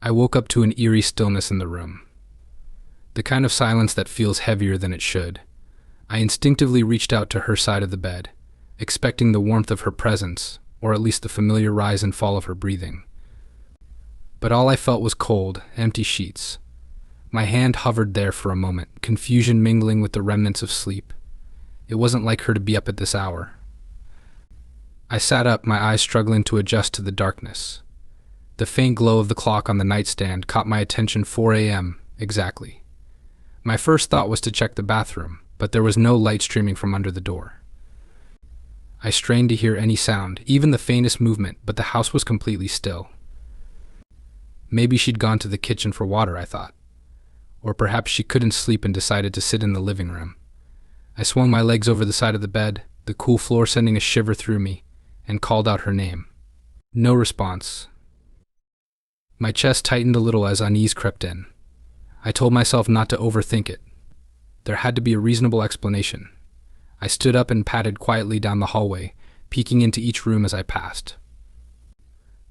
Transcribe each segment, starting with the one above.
I woke up to an eerie stillness in the room. The kind of silence that feels heavier than it should. I instinctively reached out to her side of the bed, expecting the warmth of her presence, or at least the familiar rise and fall of her breathing. But all I felt was cold, empty sheets. My hand hovered there for a moment, confusion mingling with the remnants of sleep. It wasn't like her to be up at this hour. I sat up, my eyes struggling to adjust to the darkness. The faint glow of the clock on the nightstand caught my attention. 4 a.m. exactly. My first thought was to check the bathroom, but there was no light streaming from under the door. I strained to hear any sound, even the faintest movement, but the house was completely still. Maybe she'd gone to the kitchen for water, I thought. Or perhaps she couldn't sleep and decided to sit in the living room. I swung my legs over the side of the bed, the cool floor sending a shiver through me, and called out her name. No response. My chest tightened a little as unease crept in. I told myself not to overthink it. There had to be a reasonable explanation. I stood up and padded quietly down the hallway, peeking into each room as I passed.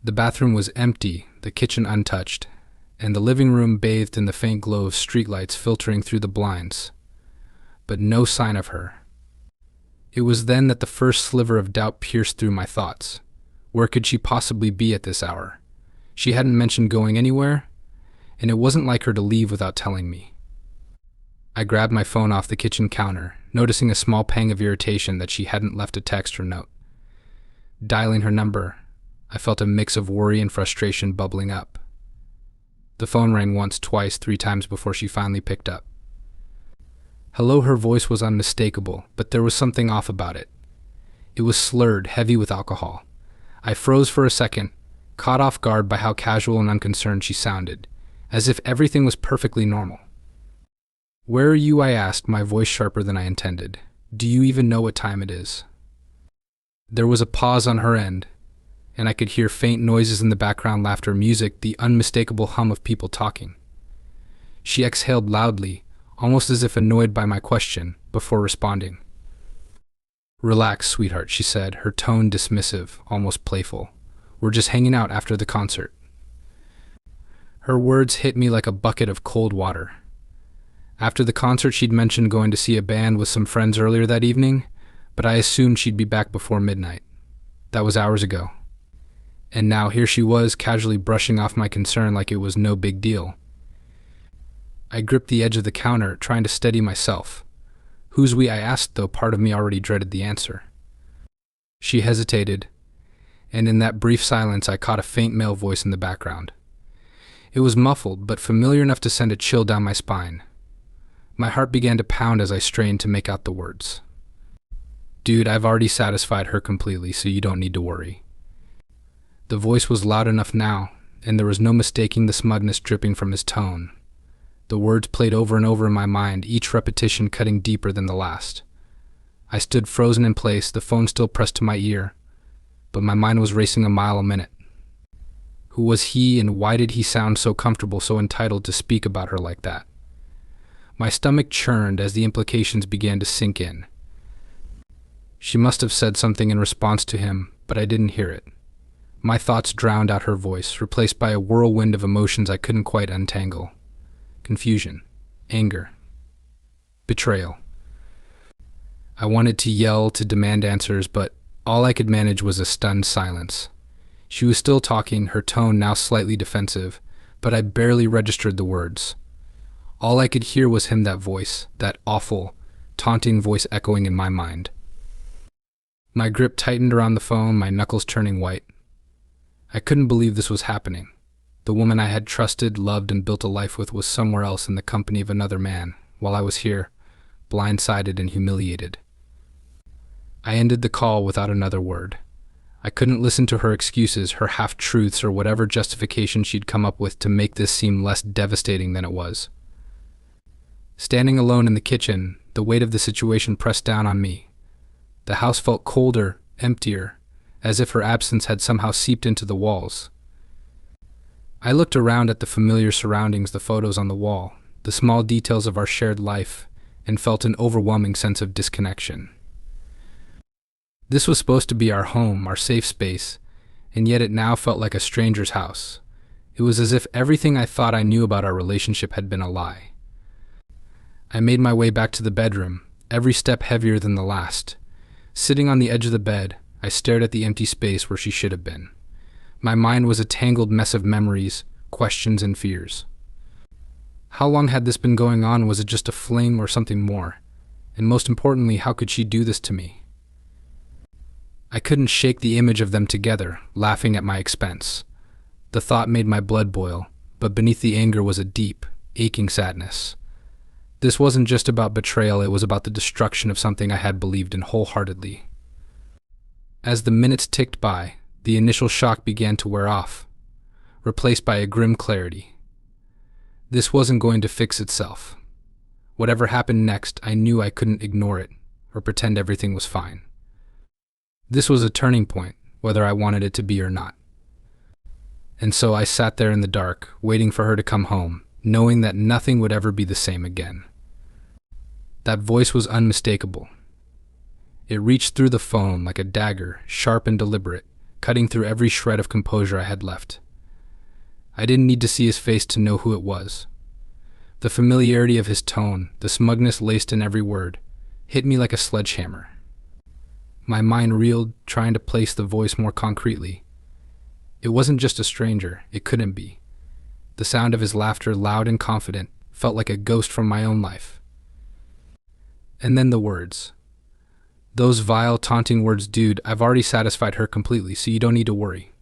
The bathroom was empty, the kitchen untouched, and the living room bathed in the faint glow of streetlights filtering through the blinds. But no sign of her. It was then that the first sliver of doubt pierced through my thoughts. Where could she possibly be at this hour? She hadn't mentioned going anywhere, and it wasn't like her to leave without telling me. I grabbed my phone off the kitchen counter, noticing a small pang of irritation that she hadn't left a text or note. Dialing her number, I felt a mix of worry and frustration bubbling up. The phone rang once, twice, 3 times before she finally picked up. Hello, her voice was unmistakable, but there was something off about it. It was slurred, heavy with alcohol. I froze for a second, caught off guard by how casual and unconcerned she sounded, as if everything was perfectly normal. Where are you? I asked, my voice sharper than I intended. Do you even know what time it is? There was a pause on her end, and I could hear faint noises in the background, laughter, music, the unmistakable hum of people talking. She exhaled loudly, almost as if annoyed by my question, before responding. Relax, sweetheart, she said, her tone dismissive, almost playful. We're just hanging out after the concert. Her words hit me like a bucket of cold water. After the concert, she'd mentioned going to see a band with some friends earlier that evening, but I assumed she'd be back before midnight. That was hours ago. And now here she was, casually brushing off my concern like it was no big deal. I gripped the edge of the counter, trying to steady myself. Who's we? I asked, though part of me already dreaded the answer. She hesitated, and in that brief silence I caught a faint male voice in the background. It was muffled, but familiar enough to send a chill down my spine. My heart began to pound as I strained to make out the words. Dude, I've already satisfied her completely, so you don't need to worry. The voice was loud enough now, and there was no mistaking the smugness dripping from his tone. The words played over and over in my mind, each repetition cutting deeper than the last. I stood frozen in place, the phone still pressed to my ear, but my mind was racing a mile a minute. Who was he, and why did he sound so comfortable, so entitled to speak about her like that? My stomach churned as the implications began to sink in. She must have said something in response to him, but I didn't hear it. My thoughts drowned out her voice, replaced by a whirlwind of emotions I couldn't quite untangle. Confusion, anger, betrayal. I wanted to yell, to demand answers, but all I could manage was a stunned silence. She was still talking, her tone now slightly defensive, but I barely registered the words. All I could hear was him, that voice, that awful, taunting voice echoing in my mind. My grip tightened around the phone, my knuckles turning white. I couldn't believe this was happening. The woman I had trusted, loved, and built a life with was somewhere else in the company of another man, while I was here, blindsided and humiliated. I ended the call without another word. I couldn't listen to her excuses, her half-truths, or whatever justification she'd come up with to make this seem less devastating than it was. Standing alone in the kitchen, the weight of the situation pressed down on me. The house felt colder, emptier, as if her absence had somehow seeped into the walls. I looked around at the familiar surroundings, the photos on the wall, the small details of our shared life, and felt an overwhelming sense of disconnection. This was supposed to be our home, our safe space, and yet it now felt like a stranger's house, It was as if everything I thought I knew about our relationship had been a lie. I made my way back to the bedroom, every step heavier than the last. Sitting on the edge of the bed, I stared at the empty space where she should have been. My mind was a tangled mess of memories, questions, and fears. How long had this been going on? Was it just a fling or something more? And most importantly, how could she do this to me? I couldn't shake the image of them together, laughing at my expense. The thought made my blood boil, but beneath the anger was a deep, aching sadness. This wasn't just about betrayal, it was about the destruction of something I had believed in wholeheartedly. As the minutes ticked by, the initial shock began to wear off, replaced by a grim clarity. This wasn't going to fix itself. Whatever happened next, I knew I couldn't ignore it or pretend everything was fine. This was a turning point, whether I wanted it to be or not. And so I sat there in the dark, waiting for her to come home, knowing that nothing would ever be the same again. That voice was unmistakable. It reached through the phone like a dagger, sharp and deliberate, cutting through every shred of composure I had left. I didn't need to see his face to know who it was. The familiarity of his tone, the smugness laced in every word, hit me like a sledgehammer. My mind reeled, trying to place the voice more concretely. It wasn't just a stranger, it couldn't be. The sound of his laughter, loud and confident, felt like a ghost from my own life. And then the words. Those vile, taunting words, "Dude, I've already satisfied her completely, so you don't need to worry."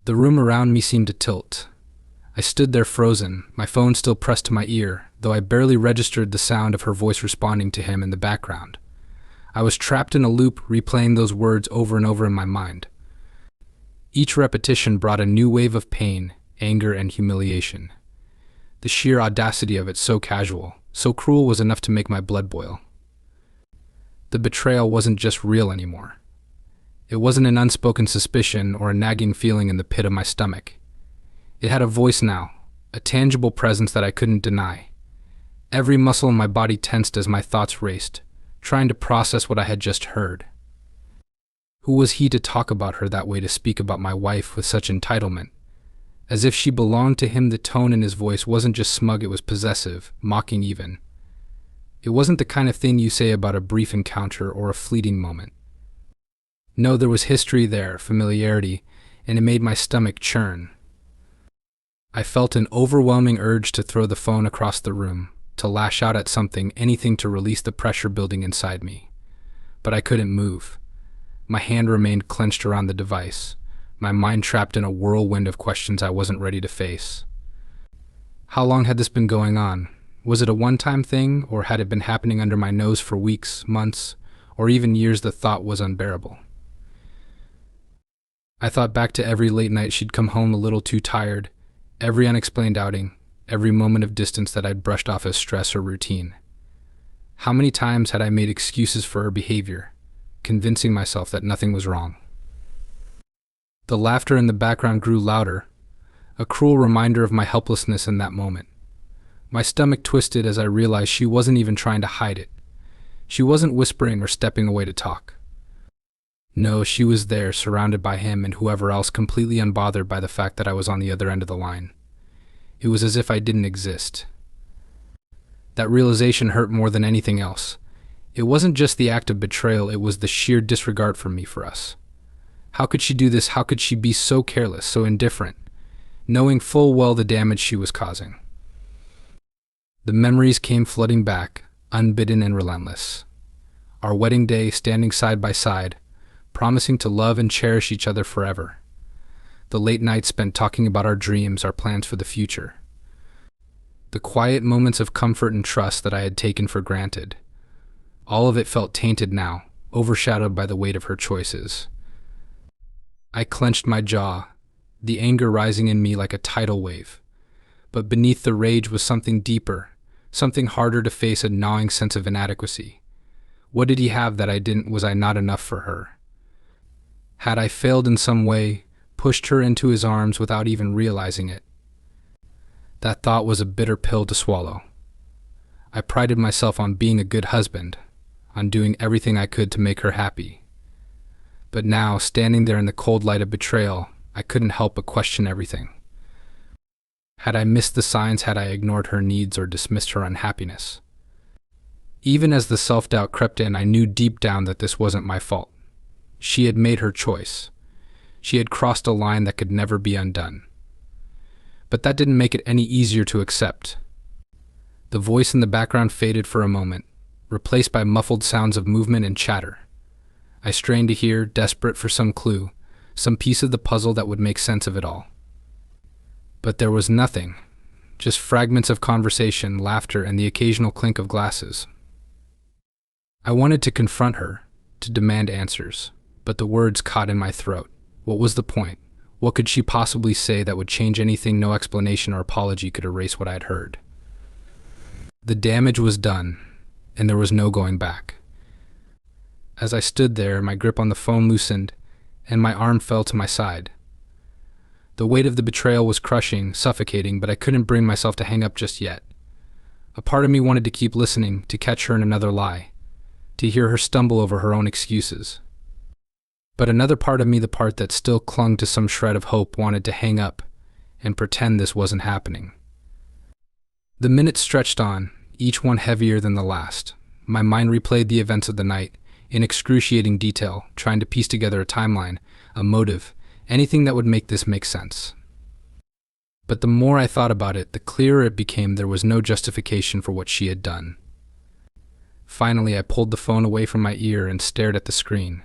The room around me seemed to tilt. I stood there frozen, my phone still pressed to my ear, though I barely registered the sound of her voice responding to him in the background. I was trapped in a loop, replaying those words over and over in my mind. Each repetition brought a new wave of pain, anger, and humiliation. The sheer audacity of it, so casual, so cruel, was enough to make my blood boil. The betrayal wasn't just real anymore. It wasn't an unspoken suspicion or a nagging feeling in the pit of my stomach. It had a voice now, a tangible presence that I couldn't deny. Every muscle in my body tensed as my thoughts raced, trying to process what I had just heard. Who was he to talk about her that way, to speak about my wife with such entitlement? As if she belonged to him. The tone in his voice wasn't just smug, it was possessive, mocking even. It wasn't the kind of thing you say about a brief encounter or a fleeting moment. No, there was history there, familiarity, and it made my stomach churn. I felt an overwhelming urge to throw the phone across the room, to lash out at something, anything to release the pressure building inside me. But I couldn't move. My hand remained clenched around the device, my mind trapped in a whirlwind of questions I wasn't ready to face. How long had this been going on? Was it a one-time thing, or had it been happening under my nose for weeks, months, or even years? The thought was unbearable. I thought back to every late night she'd come home a little too tired, every unexplained outing, every moment of distance that I'd brushed off as stress or routine. How many times had I made excuses for her behavior, convincing myself that nothing was wrong? The laughter in the background grew louder, a cruel reminder of my helplessness in that moment. My stomach twisted as I realized she wasn't even trying to hide it. She wasn't whispering or stepping away to talk. No, she was there, surrounded by him and whoever else, completely unbothered by the fact that I was on the other end of the line. It was as if I didn't exist. That realization hurt more than anything else. It wasn't just the act of betrayal, it was the sheer disregard from me for us. How could she do this? How could she be so careless, so indifferent, knowing full well the damage she was causing? The memories came flooding back, unbidden and relentless. Our wedding day, standing side by side, promising to love and cherish each other forever. The late nights spent talking about our dreams, our plans for the future. The quiet moments of comfort and trust that I had taken for granted. All of it felt tainted now, overshadowed by the weight of her choices. I clenched my jaw, the anger rising in me like a tidal wave. But beneath the rage was something deeper, something harder to face, a gnawing sense of inadequacy. What did he have that I didn't? Was I not enough for her? Had I failed in some way, pushed her into his arms without even realizing it? That thought was a bitter pill to swallow. I prided myself on being a good husband, on doing everything I could to make her happy. But now, standing there in the cold light of betrayal, I couldn't help but question everything. Had I missed the signs? Had I ignored her needs or dismissed her unhappiness? Even as the self-doubt crept in, I knew deep down that this wasn't my fault. She had made her choice. She had crossed a line that could never be undone. But that didn't make it any easier to accept. The voice in the background faded for a moment, replaced by muffled sounds of movement and chatter. I strained to hear, desperate for some clue, some piece of the puzzle that would make sense of it all. But there was nothing, just fragments of conversation, laughter, and the occasional clink of glasses. I wanted to confront her, to demand answers, but the words caught in my throat. What was the point? What could she possibly say that would change anything? No explanation or apology could erase what I had heard. The damage was done, and there was no going back. As I stood there, my grip on the phone loosened, and my arm fell to my side. The weight of the betrayal was crushing, suffocating, but I couldn't bring myself to hang up just yet. A part of me wanted to keep listening, to catch her in another lie, to hear her stumble over her own excuses. But another part of me, the part that still clung to some shred of hope, wanted to hang up and pretend this wasn't happening. The minutes stretched on, each one heavier than the last. My mind replayed the events of the night, in excruciating detail, trying to piece together a timeline, a motive, anything that would make this make sense. But the more I thought about it, the clearer it became there was no justification for what she had done. Finally, I pulled the phone away from my ear and stared at the screen.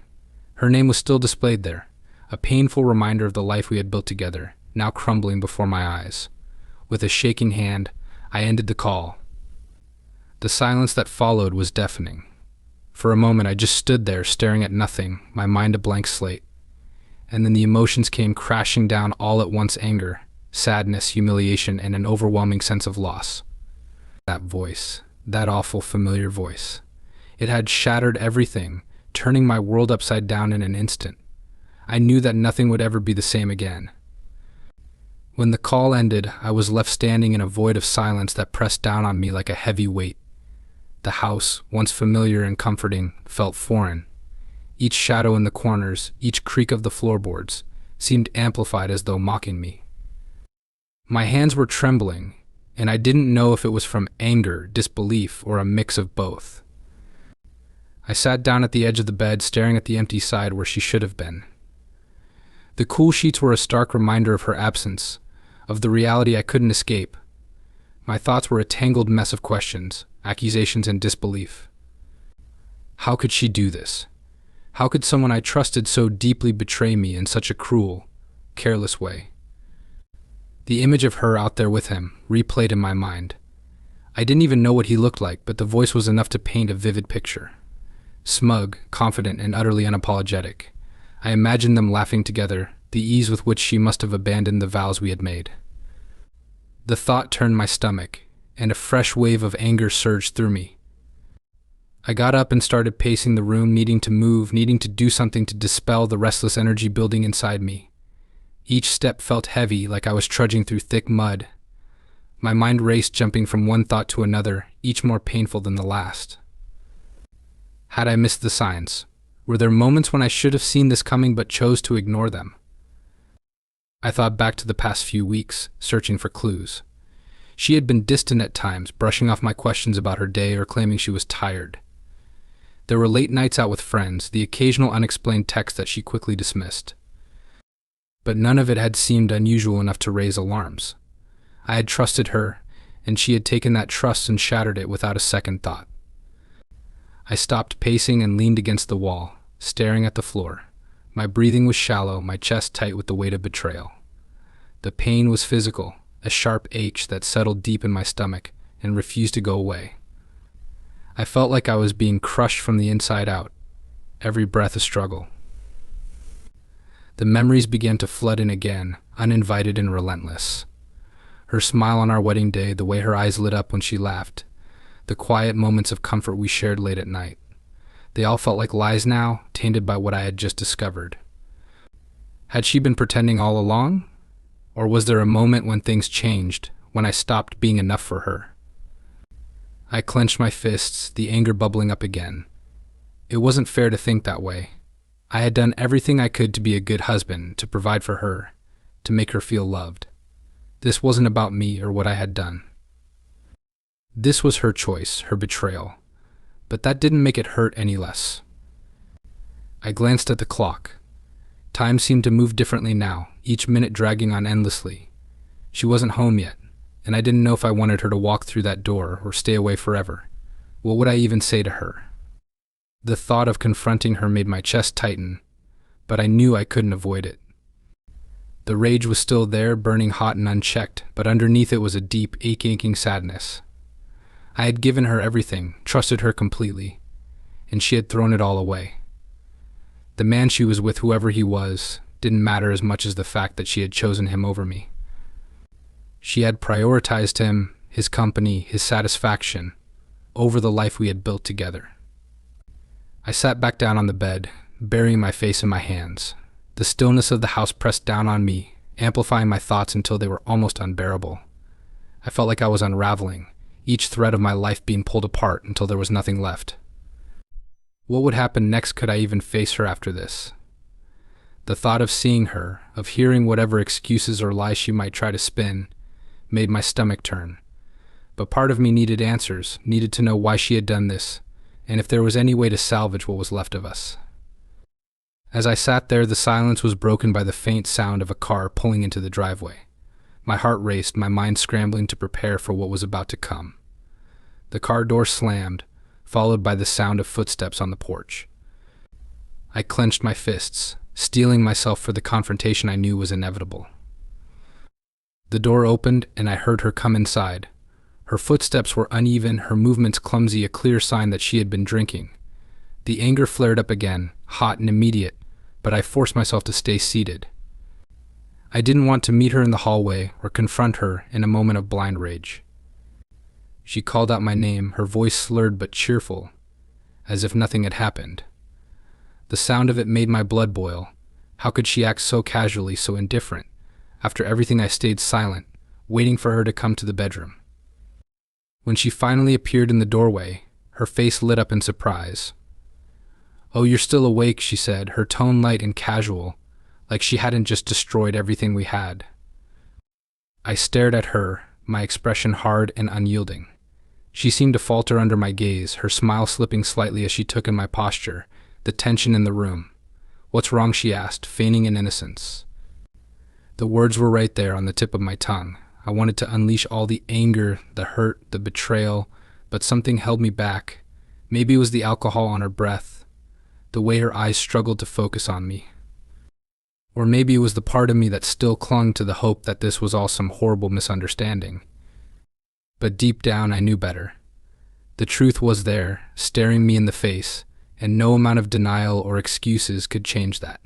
Her name was still displayed there, a painful reminder of the life we had built together, now crumbling before my eyes. With a shaking hand, I ended the call. The silence that followed was deafening. For a moment, I just stood there, staring at nothing, my mind a blank slate. And then the emotions came crashing down all at once: anger, sadness, humiliation, and an overwhelming sense of loss. That voice, that awful familiar voice. It had shattered everything, turning my world upside down in an instant. I knew that nothing would ever be the same again. When the call ended, I was left standing in a void of silence that pressed down on me like a heavy weight. The house, once familiar and comforting, felt foreign. Each shadow in the corners, each creak of the floorboards, seemed amplified as though mocking me. My hands were trembling, and I didn't know if it was from anger, disbelief, or a mix of both. I sat down at the edge of the bed, staring at the empty side where she should have been. The cool sheets were a stark reminder of her absence, of the reality I couldn't escape. My thoughts were a tangled mess of questions, accusations, and disbelief. How could she do this? How could someone I trusted so deeply betray me in such a cruel, careless way? The image of her out there with him replayed in my mind. I didn't even know what he looked like, but the voice was enough to paint a vivid picture. Smug, confident, and utterly unapologetic. I imagined them laughing together, the ease with which she must have abandoned the vows we had made. The thought turned my stomach, and a fresh wave of anger surged through me. I got up and started pacing the room, needing to move, needing to do something to dispel the restless energy building inside me. Each step felt heavy, like I was trudging through thick mud. My mind raced, jumping from one thought to another, each more painful than the last. Had I missed the signs? Were there moments when I should have seen this coming but chose to ignore them? I thought back to the past few weeks, searching for clues. She had been distant at times, brushing off my questions about her day or claiming she was tired. There were late nights out with friends, the occasional unexplained text that she quickly dismissed. But none of it had seemed unusual enough to raise alarms. I had trusted her, and she had taken that trust and shattered it without a second thought. I stopped pacing and leaned against the wall, staring at the floor. My breathing was shallow, my chest tight with the weight of betrayal. The pain was physical, a sharp ache that settled deep in my stomach and refused to go away. I felt like I was being crushed from the inside out, every breath a struggle. The memories began to flood in again, uninvited and relentless. Her smile on our wedding day, the way her eyes lit up when she laughed, the quiet moments of comfort we shared late at night. They all felt like lies now, tainted by what I had just discovered. Had she been pretending all along? Or was there a moment when things changed, when I stopped being enough for her? I clenched my fists, the anger bubbling up again. It wasn't fair to think that way. I had done everything I could to be a good husband, to provide for her, to make her feel loved. This wasn't about me or what I had done. This was her choice, her betrayal. But that didn't make it hurt any less. I glanced at the clock. Time seemed to move differently now, each minute dragging on endlessly. She wasn't home yet, and I didn't know if I wanted her to walk through that door or stay away forever. What would I even say to her? The thought of confronting her made my chest tighten, but I knew I couldn't avoid it. The rage was still there, burning hot and unchecked, but underneath it was a deep, aching sadness. I had given her everything, trusted her completely, and she had thrown it all away. The man she was with, whoever he was, didn't matter as much as the fact that she had chosen him over me. She had prioritized him, his company, his satisfaction, over the life we had built together. I sat back down on the bed, burying my face in my hands. The stillness of the house pressed down on me, amplifying my thoughts until they were almost unbearable. I felt like I was unraveling, each thread of my life being pulled apart until there was nothing left. What would happen next? Could I even face her after this? The thought of seeing her, of hearing whatever excuses or lies she might try to spin, made my stomach turn. But part of me needed answers, needed to know why she had done this, and if there was any way to salvage what was left of us. As I sat there, the silence was broken by the faint sound of a car pulling into the driveway. My heart raced, my mind scrambling to prepare for what was about to come. The car door slammed, followed by the sound of footsteps on the porch. I clenched my fists, steeling myself for the confrontation I knew was inevitable. The door opened, and I heard her come inside. Her footsteps were uneven, her movements clumsy, a clear sign that she had been drinking. The anger flared up again, hot and immediate, but I forced myself to stay seated. I didn't want to meet her in the hallway or confront her in a moment of blind rage. She called out my name, her voice slurred but cheerful, as if nothing had happened. The sound of it made my blood boil. How could she act so casually, so indifferent? After everything, I stayed silent, waiting for her to come to the bedroom. When she finally appeared in the doorway, her face lit up in surprise. "Oh, you're still awake," she said, her tone light and casual, like she hadn't just destroyed everything we had. I stared at her, my expression hard and unyielding. She seemed to falter under my gaze, her smile slipping slightly as she took in my posture, the tension in the room. "What's wrong?" she asked, feigning an innocence. The words were right there on the tip of my tongue. I wanted to unleash all the anger, the hurt, the betrayal, but something held me back. Maybe it was the alcohol on her breath, the way her eyes struggled to focus on me. Or maybe it was the part of me that still clung to the hope that this was all some horrible misunderstanding. But deep down, I knew better. The truth was there, staring me in the face, and no amount of denial or excuses could change that.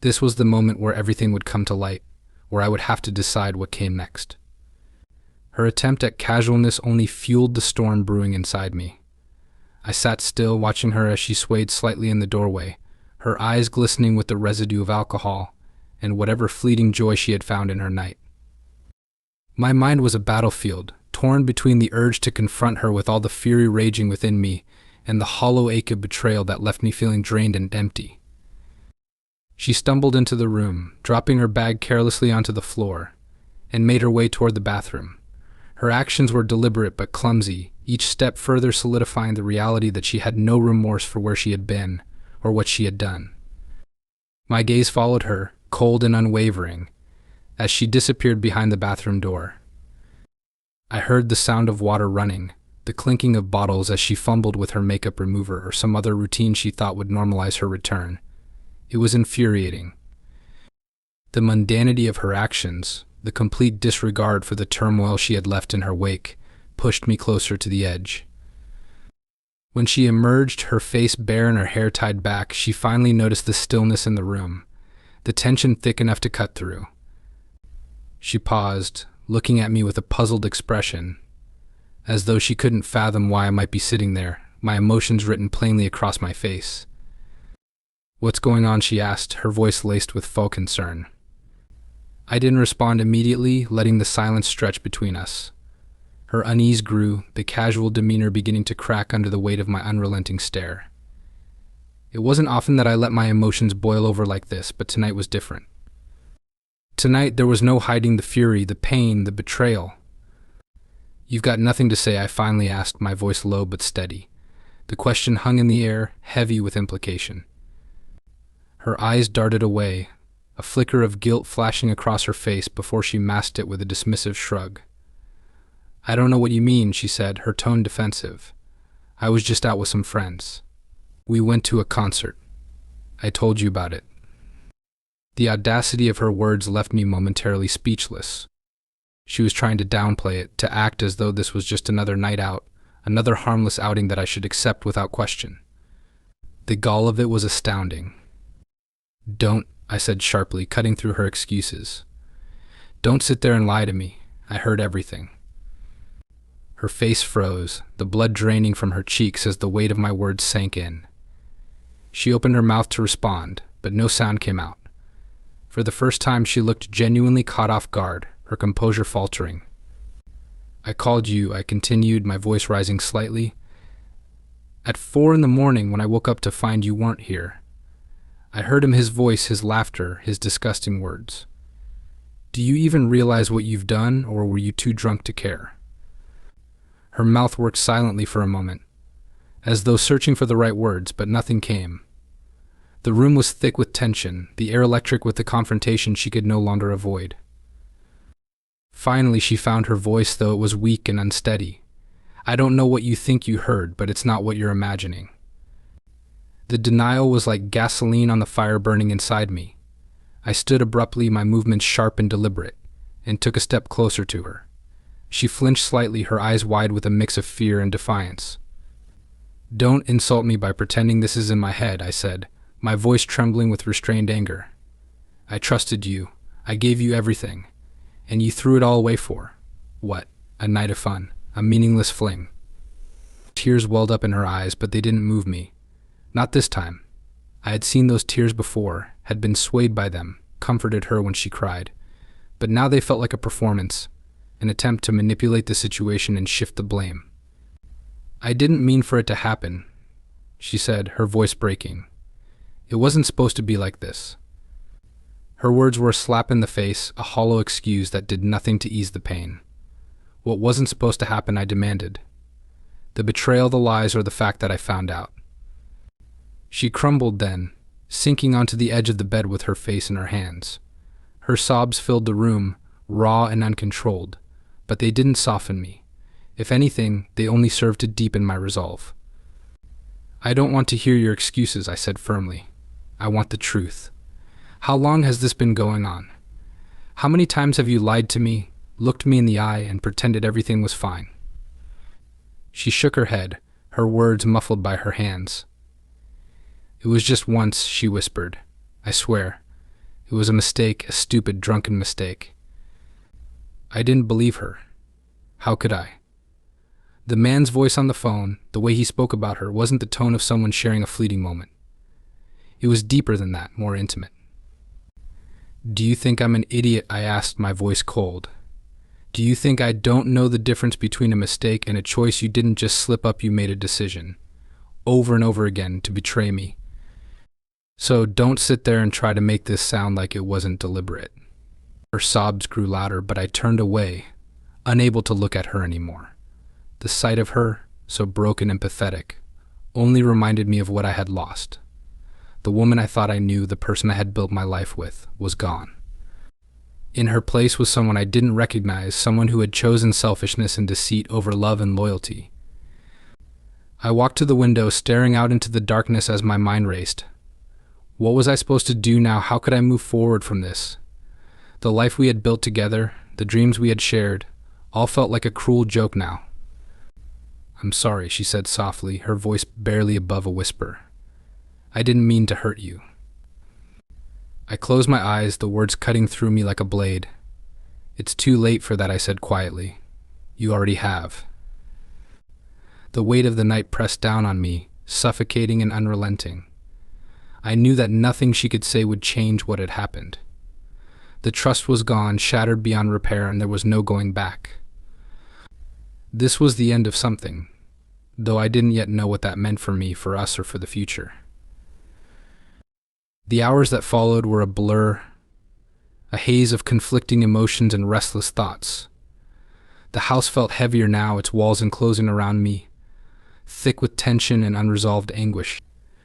This was the moment where everything would come to light, where I would have to decide what came next. Her attempt at casualness only fueled the storm brewing inside me. I sat still, watching her as she swayed slightly in the doorway, her eyes glistening with the residue of alcohol and whatever fleeting joy she had found in her night. My mind was a battlefield, torn between the urge to confront her with all the fury raging within me and the hollow ache of betrayal that left me feeling drained and empty. She stumbled into the room, dropping her bag carelessly onto the floor, and made her way toward the bathroom. Her actions were deliberate but clumsy, each step further solidifying the reality that she had no remorse for where she had been or what she had done. My gaze followed her, cold and unwavering, as she disappeared behind the bathroom door. I heard the sound of water running, the clinking of bottles as she fumbled with her makeup remover or some other routine she thought would normalize her return. It was infuriating. The mundanity of her actions, the complete disregard for the turmoil she had left in her wake, pushed me closer to the edge. When she emerged, her face bare and her hair tied back, she finally noticed the stillness in the room, the tension thick enough to cut through. She paused, looking at me with a puzzled expression, as though she couldn't fathom why I might be sitting there, my emotions written plainly across my face. "What's going on?" she asked, her voice laced with faux concern. I didn't respond immediately, letting the silence stretch between us. Her unease grew, the casual demeanor beginning to crack under the weight of my unrelenting stare. It wasn't often that I let my emotions boil over like this, but tonight was different. Tonight there was no hiding the fury, the pain, the betrayal. "You've got nothing to say?" I finally asked, my voice low but steady. The question hung in the air, heavy with implication. Her eyes darted away, a flicker of guilt flashing across her face before she masked it with a dismissive shrug. "I don't know what you mean," she said, her tone defensive. "I was just out with some friends. We went to a concert. I told you about it." The audacity of her words left me momentarily speechless. She was trying to downplay it, to act as though this was just another night out, another harmless outing that I should accept without question. The gall of it was astounding. "Don't," I said sharply, cutting through her excuses. "Don't sit there and lie to me. I heard everything." Her face froze, the blood draining from her cheeks as the weight of my words sank in. She opened her mouth to respond, but no sound came out. For the first time, she looked genuinely caught off guard, her composure faltering. "I called you," I continued, my voice rising slightly, "at 4 a.m. when I woke up to find you weren't here." I heard him, his voice, his laughter, his disgusting words. "Do you even realize what you've done, or were you too drunk to care?" Her mouth worked silently for a moment, as though searching for the right words, but nothing came. The room was thick with tension, the air electric with the confrontation she could no longer avoid. Finally, she found her voice, though it was weak and unsteady. "I don't know what you think you heard, but it's not what you're imagining." The denial was like gasoline on the fire burning inside me. I stood abruptly, my movements sharp and deliberate, and took a step closer to her. She flinched slightly, her eyes wide with a mix of fear and defiance. "Don't insult me by pretending this is in my head," I said, my voice trembling with restrained anger. "I trusted you. I gave you everything. And you threw it all away for what? A night of fun, a meaningless fling." Tears welled up in her eyes, but they didn't move me. Not this time. I had seen those tears before, had been swayed by them, comforted her when she cried. But now they felt like a performance, an attempt to manipulate the situation and shift the blame. "I didn't mean for it to happen," she said, her voice breaking. "It wasn't supposed to be like this." Her words were a slap in the face, a hollow excuse that did nothing to ease the pain. What wasn't supposed to happen, I demanded. The betrayal, the lies, or the fact that I found out? She crumbled then, sinking onto the edge of the bed with her face in her hands. Her sobs filled the room, raw and uncontrolled, but they didn't soften me. If anything, they only served to deepen my resolve. "I don't want to hear your excuses," I said firmly. "I want the truth. How long has this been going on? How many times have you lied to me, looked me in the eye, and pretended everything was fine?" She shook her head, her words muffled by her hands. "It was just once," she whispered. "I swear. It was a mistake, a stupid, drunken mistake." I didn't believe her. How could I? The man's voice on the phone, the way he spoke about her, wasn't the tone of someone sharing a fleeting moment. It was deeper than that, more intimate. "Do you think I'm an idiot?" I asked, my voice cold. "Do you think I don't know the difference between a mistake and a choice? You didn't just slip up, you made a decision, over and over again, to betray me. So don't sit there and try to make this sound like it wasn't deliberate." Her sobs grew louder, but I turned away, unable to look at her anymore. The sight of her, so broken and pathetic, only reminded me of what I had lost. The woman I thought I knew, the person I had built my life with, was gone. In her place was someone I didn't recognize, someone who had chosen selfishness and deceit over love and loyalty. I walked to the window, staring out into the darkness as my mind raced. What was I supposed to do now? How could I move forward from this? The life we had built together, the dreams we had shared, all felt like a cruel joke now. "I'm sorry," she said softly, her voice barely above a whisper. "I didn't mean to hurt you." I closed my eyes, the words cutting through me like a blade. "It's too late for that," I said quietly. "You already have." The weight of the night pressed down on me, suffocating and unrelenting. I knew that nothing she could say would change what had happened. The trust was gone, shattered beyond repair, and there was no going back. This was the end of something, though I didn't yet know what that meant for me, for us, or for the future. The hours that followed were a blur. a haze of conflicting emotions and restless thoughts. The house felt heavier now, its walls enclosing around me, thick with tension and unresolved anguish.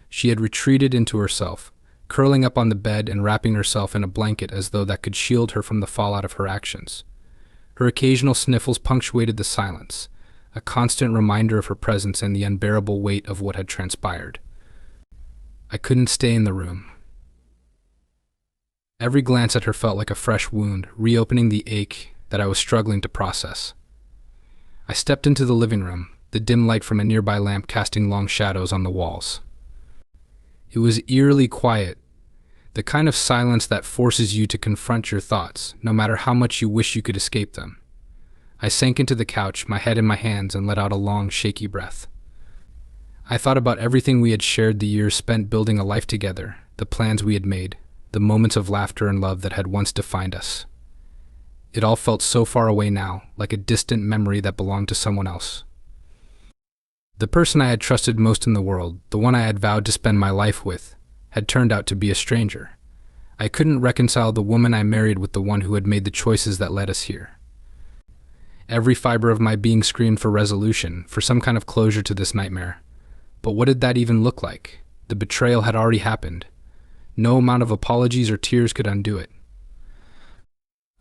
She had retreated into herself, curling up on the bed and wrapping herself in a blanket as though that could shield her from the fallout of her actions. Her occasional sniffles punctuated the silence, a constant reminder of her presence and the unbearable weight of what had transpired. I couldn't stay in the room. Every glance at her felt like a fresh wound, reopening the ache that I was struggling to process. I stepped into the living room, the dim light from a nearby lamp casting long shadows on the walls. It was eerily quiet, the kind of silence that forces you to confront your thoughts, no matter how much you wish you could escape them. I sank into the couch, my head in my hands, and let out a long, shaky breath. I thought about everything we had shared, the years spent building a life together, the plans we had made, the moments of laughter and love that had once defined us. It all felt so far away now, like a distant memory that belonged to someone else. The person I had trusted most in the world, the one I had vowed to spend my life with, had turned out to be a stranger. I couldn't reconcile the woman I married with the one who had made the choices that led us here. Every fiber of my being screamed for resolution, for some kind of closure to this nightmare. But what did that even look like? The betrayal had already happened. No amount of apologies or tears could undo it.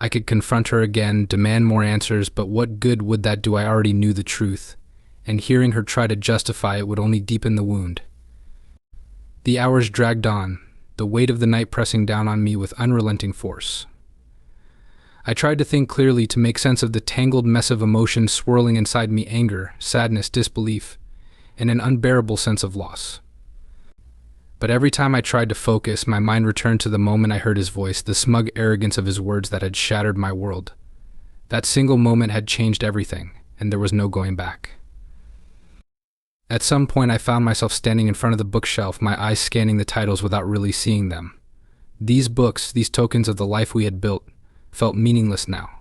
I could confront her again, demand more answers, but what good would that do? I already knew the truth, and hearing her try to justify it would only deepen the wound. The hours dragged on, the weight of the night pressing down on me with unrelenting force. I tried to think clearly, to make sense of the tangled mess of emotions swirling inside me: anger, sadness, disbelief, and an unbearable sense of loss. But every time I tried to focus, my mind returned to the moment I heard his voice, the smug arrogance of his words that had shattered my world. That single moment had changed everything, and there was no going back. At some point, I found myself standing in front of the bookshelf, my eyes scanning the titles without really seeing them. These books, these tokens of the life we had built, felt meaningless now.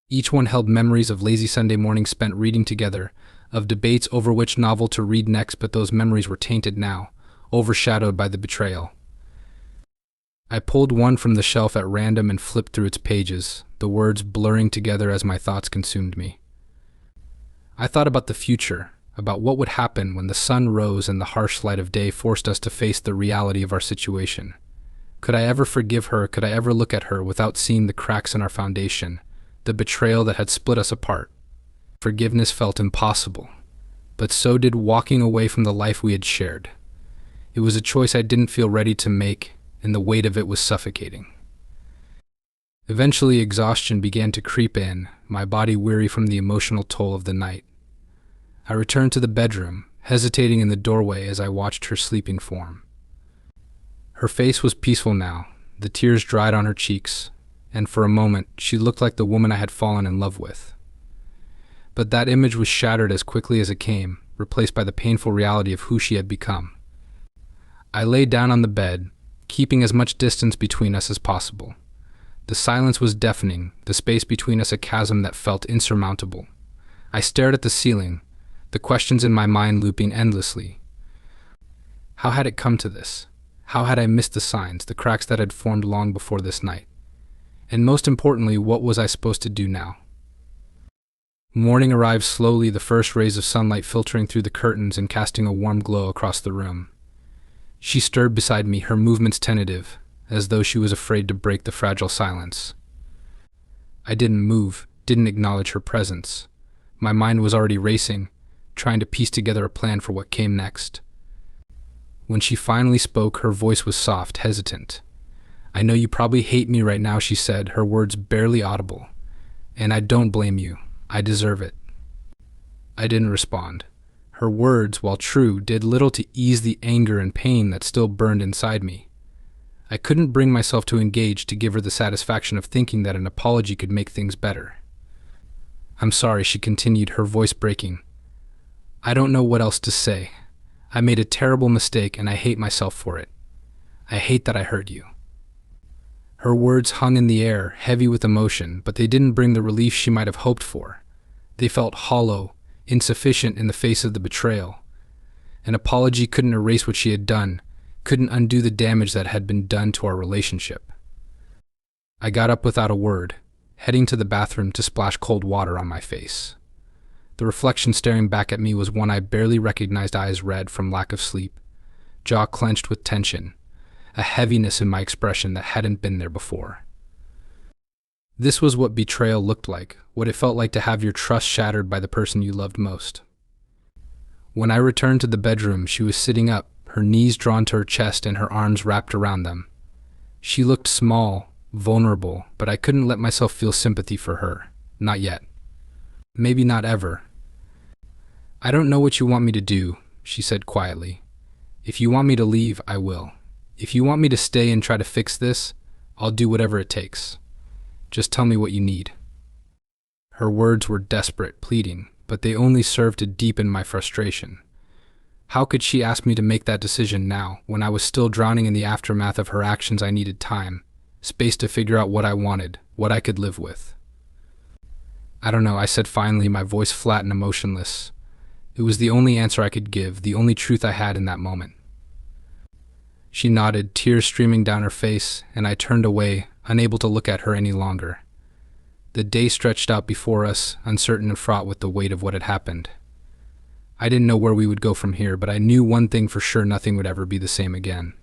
Each one held memories of lazy Sunday mornings spent reading together, of debates over which novel to read next, but those memories were tainted now, overshadowed by the betrayal. I pulled one from the shelf at random and flipped through its pages, the words blurring together as my thoughts consumed me. I thought about the future, about what would happen when the sun rose and the harsh light of day forced us to face the reality of our situation. Could I ever forgive her? Could I ever look at her without seeing the cracks in our foundation, the betrayal that had split us apart? Forgiveness felt impossible, but so did walking away from the life we had shared. It was a choice I didn't feel ready to make, and the weight of it was suffocating. Eventually, exhaustion began to creep in, my body weary from the emotional toll of the night. I returned to the bedroom, hesitating in the doorway as I watched her sleeping form. Her face was peaceful now, the tears dried on her cheeks, and for a moment she looked like the woman I had fallen in love with. But that image was shattered as quickly as it came, replaced by the painful reality of who she had become. I lay down on the bed, keeping as much distance between us as possible. The silence was deafening, the space between us a chasm that felt insurmountable. I stared at the ceiling, the questions in my mind looping endlessly. How had it come to this? How had I missed the signs, the cracks that had formed long before this night? And most importantly, what was I supposed to do now? Morning arrived slowly, the first rays of sunlight filtering through the curtains and casting a warm glow across the room. She stirred beside me, her movements tentative, as though she was afraid to break the fragile silence. I didn't move, didn't acknowledge her presence. My mind was already racing, trying to piece together a plan for what came next. When she finally spoke, her voice was soft, hesitant. "I know you probably hate me right now," she said, her words barely audible. "And I don't blame you. I deserve it." I didn't respond. Her words, while true, did little to ease the anger and pain that still burned inside me. I couldn't bring myself to engage, to give her the satisfaction of thinking that an apology could make things better. "I'm sorry," she continued, her voice breaking. "I don't know what else to say. I made a terrible mistake and I hate myself for it. I hate that I hurt you." Her words hung in the air, heavy with emotion, but they didn't bring the relief she might have hoped for. They felt hollow, insufficient in the face of the betrayal. An apology couldn't erase what she had done, couldn't undo the damage that had been done to our relationship. I got up without a word, heading to the bathroom to splash cold water on my face. The reflection staring back at me was one I barely recognized, eyes red from lack of sleep, jaw clenched with tension, a heaviness in my expression that hadn't been there before. This was what betrayal looked like, what it felt like to have your trust shattered by the person you loved most. When I returned to the bedroom, she was sitting up, her knees drawn to her chest and her arms wrapped around them. She looked small, vulnerable, but I couldn't let myself feel sympathy for her. Not yet. Maybe not ever. "I don't know what you want me to do," she said quietly. "If you want me to leave, I will. If you want me to stay and try to fix this, I'll do whatever it takes. Just tell me what you need." Her words were desperate, pleading, but they only served to deepen my frustration. How could she ask me to make that decision now, when I was still drowning in the aftermath of her actions? I needed time, space to figure out what I wanted, what I could live with. "I don't know," I said finally, my voice flat and emotionless. It was the only answer I could give, the only truth I had in that moment. She nodded, tears streaming down her face, and I turned away, unable to look at her any longer. The day stretched out before us, uncertain and fraught with the weight of what had happened. I didn't know where we would go from here, but I knew one thing for sure: nothing would ever be the same again.